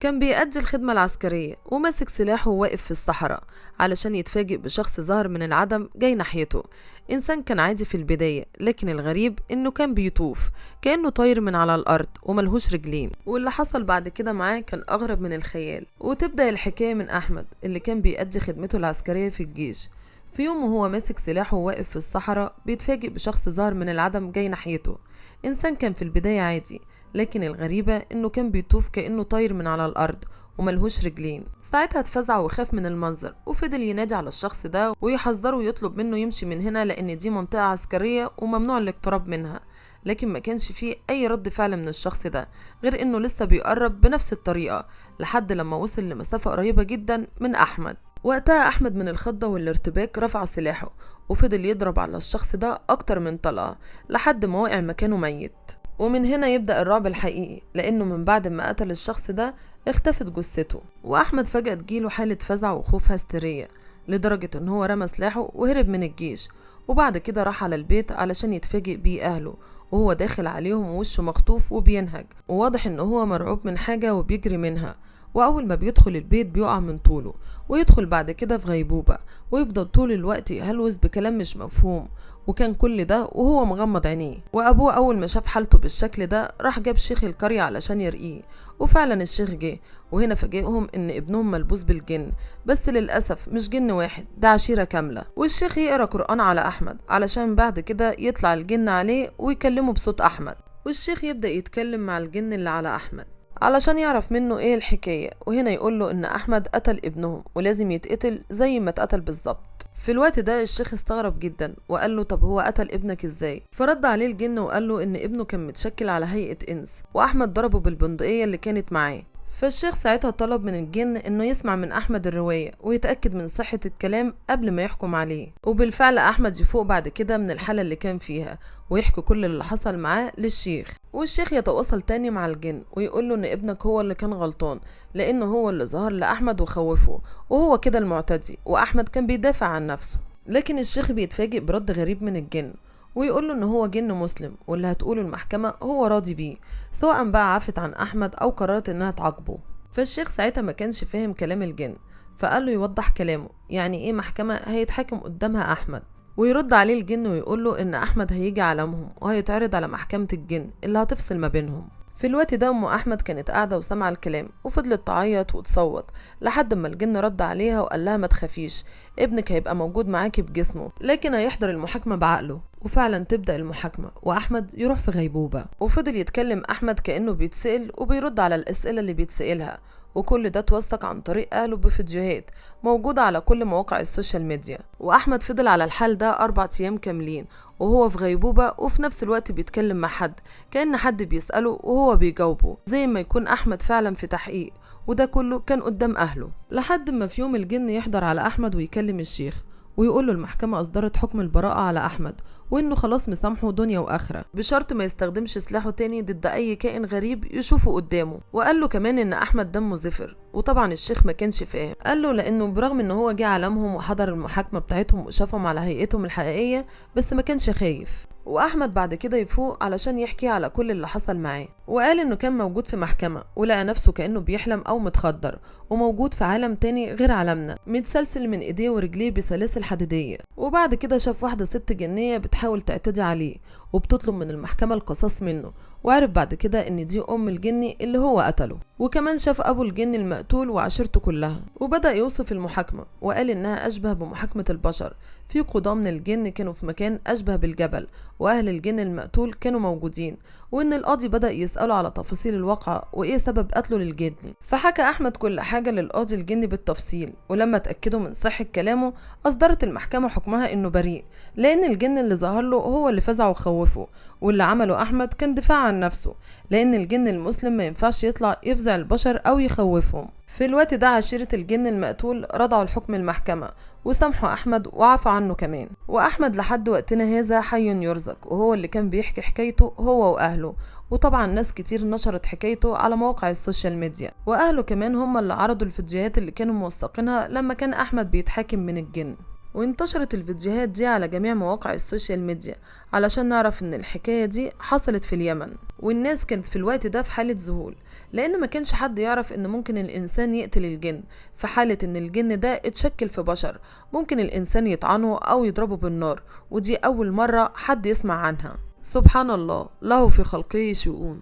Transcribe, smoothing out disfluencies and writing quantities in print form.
كان بيأدي الخدمة العسكرية وماسك سلاحه وواقف في الصحراء علشان يتفاجئ بشخص ظهر من العدم جاي ناحيته. إنسان كان عادي في البداية، لكن الغريب إنه كان بيطوف كأنه طاير من على الأرض وملهوش رجلين. واللي حصل بعد كده معاه كان أغرب من الخيال. وتبدأ الحكاية من أحمد اللي كان بيأدي خدمته العسكرية في الجيش. في يوم وهو ماسك سلاحه وواقف في الصحراء بيتفاجئ بشخص ظهر من العدم جاي ناحيته. إنسان كان في البداية عادي، لكن الغريبة إنه كان بيطوف كأنه طاير من على الأرض وملهوش رجلين. ساعتها اتفزع وخاف من المنظر، وفضل ينادي على الشخص ده ويحذره ويطلب منه يمشي من هنا لأن دي منطقة عسكرية وممنوع الاقتراب منها. لكن ما كانش فيه أي رد فعل من الشخص ده، غير إنه لسه بيقرب بنفس الطريقة لحد لما وصل لمسافة قريبة جدا من أحمد. وقتها أحمد من الخضة والارتباك رفع سلاحه وفضل يضرب على الشخص ده أكتر من طلقة لحد ما وقع مكانه ميت. ومن هنا يبدأ الرعب الحقيقي، لأنه من بعد ما قتل الشخص ده اختفت جثته. وأحمد فجأة تجيله حالة فزع وخوف هستيرية لدرجة إن هو رمى سلاحه وهرب من الجيش. وبعد كده راح على البيت علشان يتفاجئ بيه أهله وهو داخل عليهم ووشه مخطوف وبينهج، وواضح إن هو مرعوب من حاجة وبيجري منها. وأول ما بيدخل البيت بيقع من طوله ويدخل بعد كده في غيبوبة، ويفضل طول الوقت يهلوس بكلام مش مفهوم. وكان كل ده وهو مغمض عينيه. وأبوه أول ما شاف حالته بالشكل ده راح جاب شيخ القرية علشان يرقيه. وفعلا الشيخ جه، وهنا فاجئهم إن ابنهم ملبوس بالجن، بس للأسف مش جن واحد، ده عشيرة كاملة. والشيخ يقرأ قرآن على أحمد علشان بعد كده يطلع الجن عليه ويكلمه بصوت أحمد. والشيخ يبدأ يتكلم مع الجن اللي على أحمد علشان يعرف منه ايه الحكاية، وهنا يقوله ان احمد قتل ابنهم ولازم يتقتل زي ما اتقتل بالظبط. في الوقت ده الشيخ استغرب جدا وقال له طب هو قتل ابنك ازاي؟ فرد عليه الجن وقال له ان ابنه كان متشكل على هيئة انس، واحمد ضربه بالبندقية اللي كانت معاه. فالشيخ ساعتها طلب من الجن انه يسمع من احمد الرواية ويتأكد من صحة الكلام قبل ما يحكم عليه. وبالفعل احمد يفوق بعد كده من الحالة اللي كان فيها ويحكي كل اللي حصل معاه للشيخ. والشيخ يتواصل تاني مع الجن ويقول له ان ابنك هو اللي كان غلطان، لانه هو اللي ظهر لأحمد وخوفه، وهو كده المعتدي، واحمد كان بيدافع عن نفسه. لكن الشيخ بيتفاجئ برد غريب من الجن ويقول له ان هو جن مسلم، واللي هتقوله المحكمة هو راضي بيه، سواء بقى عفت عن احمد او قررت انها تعاقبه. فالشيخ ساعتها ما كانش فاهم كلام الجن، فقال له يوضح كلامه، يعني ايه محكمة هيتحاكم قدامها احمد؟ ويرد عليه الجن ويقول له ان احمد هيجي عالمهم وهيتعرض على محكمة الجن اللي هتفصل ما بينهم. في الوقت ده ام احمد كانت قاعده وسمع الكلام وفضلت تعيط وتصوت لحد ما الجن رد عليها وقال لها ما تخافيش، ابنك هيبقى موجود معاكي بجسمه، لكن هيحضر المحاكمه بعقله. وفعلا تبدأ المحاكمة وأحمد يروح في غيبوبة. وفضل يتكلم أحمد كأنه بيتسأل وبيرد على الأسئلة اللي بيتسألها، وكل ده توثق عن طريق أهله بفيديوهات موجودة على كل مواقع السوشيال ميديا. وأحمد فضل على الحال ده 4 أيام كاملين وهو في غيبوبة، وفي نفس الوقت بيتكلم مع حد كأن حد بيسأله وهو بيجاوبه، زي ما يكون أحمد فعلا في تحقيق. وده كله كان قدام أهله، لحد ما في يوم الجن يحضر على أحمد ويكلم الشيخ ويقول له المحكمة أصدرت حكم البراءة على أحمد، وإنه خلاص مسامحه دنيا وآخرة، بشرط ما يستخدمش سلاحه تاني ضد أي كائن غريب يشوفه قدامه. وقال له كمان إن أحمد دمه زفر. وطبعا الشيخ ما كانش فاهم، قال له لأنه برغم إن هو جه عالمهم وحضر المحاكمة بتاعتهم وشافهم على هيئتهم الحقيقية، بس ما كانش خايف. وأحمد بعد كده يفوق علشان يحكي على كل اللي حصل معاه، وقال إنه كان موجود في محكمة ولقى نفسه كأنه بيحلم أو متخدر وموجود في عالم تاني غير عالمنا، متسلسل من إيديه ورجليه بسلاسل حديدية. وبعد كده شاف واحدة ست جنية بتحاول تعتدي عليه وبتطلب من المحكمة القصاص منه، وعرف بعد كده ان دي ام الجني اللي هو قتله. وكمان شاف ابو الجن المقتول وعشيرته كلها، وبدأ يوصف المحاكمة وقال انها اشبه بمحاكمة البشر. في قضاة من الجن كانوا في مكان اشبه بالجبل، واهل الجن المقتول كانوا موجودين، وان القاضي بدأ يسأله على تفاصيل الواقعة وايه سبب قتله للجن. فحكى احمد كل حاجة للقاضي الجني بالتفصيل، ولما اتأكدوا من صحة كلامه اصدرت المحكمة حكمها انه بريء، لان الجن اللي ظهر له هو اللي فزعه وخوفه، واللي عمله احمد كان دفاع عن نفسه، لان الجن المسلم ما ينفعش يطلع يفزع البشر او يخوفهم. في الوقت ده عشيرة الجن المقتول رضعوا الحكم المحكمة وسامحوا أحمد وعفوا عنه كمان. وأحمد لحد وقتنا هذا حي يرزق، وهو اللي كان بيحكي حكايته هو وأهله، وطبعا ناس كتير نشرت حكايته على مواقع السوشيال ميديا، وأهله كمان هم اللي عرضوا الفيديوهات اللي كانوا موثقينها لما كان أحمد بيتحاكم من الجن. وانتشرت الفيديوهات دي على جميع مواقع السوشيال ميديا علشان نعرف ان الحكاية دي حصلت في اليمن. والناس كانت في الوقت ده في حالة ذهول، لان ما كانش حد يعرف ان ممكن الانسان يقتل الجن. في حالة ان الجن ده اتشكل في بشر، ممكن الانسان يطعنه او يضربه بالنار، ودي اول مرة حد يسمع عنها. سبحان الله، له في خلقه شؤون.